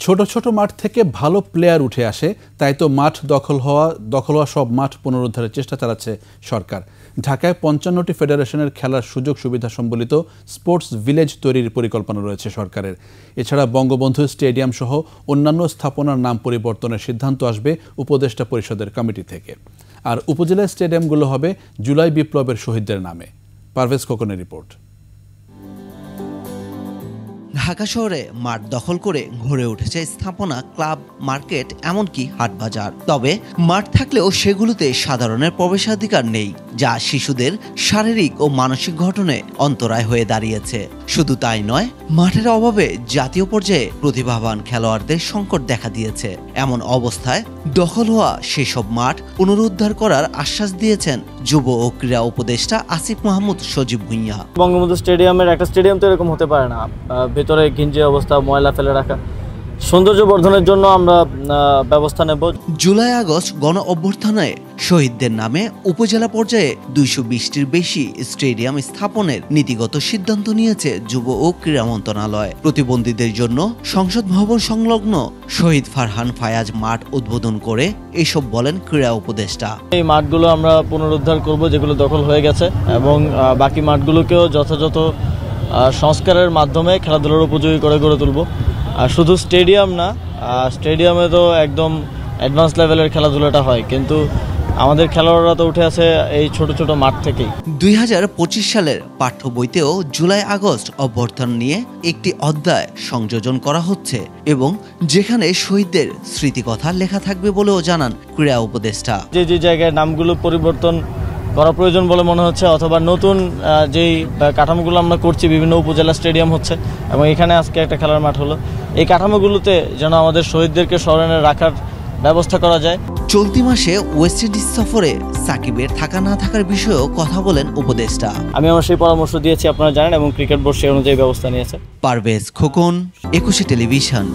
ছোট ছোট মাঠ থেকে ভালো প্লেয়ার উঠে আসে, তাই তো মাঠ দখল হওয়া সব মাঠ পুনরুদ্ধারের চেষ্টা চালাচ্ছে সরকার। ঢাকায় ৫৫টি ফেডারেশনের খেলার সুযোগ সুবিধা সম্বলিত স্পোর্টস ভিলেজ তৈরির পরিকল্পনা রয়েছে সরকারের। এছাড়া বঙ্গবন্ধু স্টেডিয়াম সহ অন্যান্য স্থাপনার নাম পরিবর্তনের সিদ্ধান্ত আসবে উপদেষ্টা পরিষদের কমিটি থেকে। আর উপজেলা স্টেডিয়ামগুলো হবে জুলাই বিপ্লবের শহীদদের নামে। পারভেজ খোকনের রিপোর্ট। ঢাকা শহরে মাঠ দখল করে গড়ে উঠেছে স্থাপনা, ক্লাব, মার্কেট, এমনকি হাটবাজার। তবে মাঠ থাকলেও সেগুলোতে সাধারণের প্রবেশাধিকার নেই, যা শিশুদের শারীরিক ও মানসিক গঠনে অন্তরায় হয়ে দাঁড়িয়েছে। শুধু তাই নয়, মাঠের অভাবে জাতীয় পর্যায়ে প্রতিভাবান খেলোয়াড়দের সংকট দেখা দিয়েছে। এমন অবস্থায় দখল হওয়া সেসব মাঠ পুনরুদ্ধার করার আশ্বাস দিয়েছেন যুব ও ক্রীড়া উপদেষ্টা আসিফ মাহমুদ সজীব ভুঁইয়া। বঙ্গবন্ধু স্টেডিয়ামের একটা স্টেডিয়াম তো এরকম হতে পারে না, ভেতরে ঘিঞ্জি অবস্থা, ময়লা ফেলে রাখা। সৌন্দর্য বর্ধনের জন্য আমরা ব্যবস্থা নেব। জুলাই আগস্ট গণ অভ্যুত্থানে শহীদদের নামে উপজেলা পর্যায়ে ২২০টির বেশি স্টেডিয়াম স্থাপনের নীতিগত সিদ্ধান্ত নিয়েছে যুব ও ক্রীড়া মন্ত্রণালয়। প্রতিবন্ধীদের জন্য সংসদ ভবন সংলগ্ন শহীদ ফারহান ফায়াজ মাঠ উদ্বোধন করে এসব বলেন ক্রীড়া উপদেষ্টা। এই মাঠগুলো আমরা পুনরুদ্ধার করব যেগুলো দখল হয়ে গেছে, এবং বাকি মাঠগুলোকেও যথাযথ সংস্কারের মাধ্যমে খেলাধুলার উপযোগী করে গড়ে তুলব। আর শুধু স্টেডিয়াম না, স্টেডিয়ামে তো একদম অ্যাডভান্স লেভেলের খেলাধুলাটা হয়, কিন্তু আমাদের খেলোয়াড়রা তো উঠে আছে এই ছোট ছোট মাঠ থেকেই। ২০২৫ সালের পাঠ্য বইতেও জুলাই আগস্ট অভ্যুত্থান নিয়ে একটি অধ্যায় সংযোজন করা হচ্ছে, এবং যেখানে শহীদদের স্মৃতিকথা লেখা থাকবে বলেও জানান ক্রীড়া উপদেষ্টা। যে জায়গায় নামগুলো পরিবর্তন করা প্রয়োজন বলে মনে হচ্ছে, অথবা নতুন যেই কাঠামোগুলো আমরা করছি, বিভিন্ন উপজেলা স্টেডিয়াম হচ্ছে এবং এখানে আজকে একটা খেলার মাঠ হলো, এই কাঠামোগুলোতে যেন আমাদের শহীদদেরকে স্মরণে রাখার ব্যবস্থা করা যায়। চলতি মাসে ওয়েস্ট ইন্ডিজ সফরে সাকিবের থাকা না থাকার বিষয়েও কথা বলেন উপদেষ্টা। আমি আমার সেই পরামর্শ দিয়েছি, আপনারা জানেন, এবং ক্রিকেট বোর্ড সেই অনুযায়ী ব্যবস্থা নিয়েছে। পারভেজ খোকন, ২১ টেলিভিশন।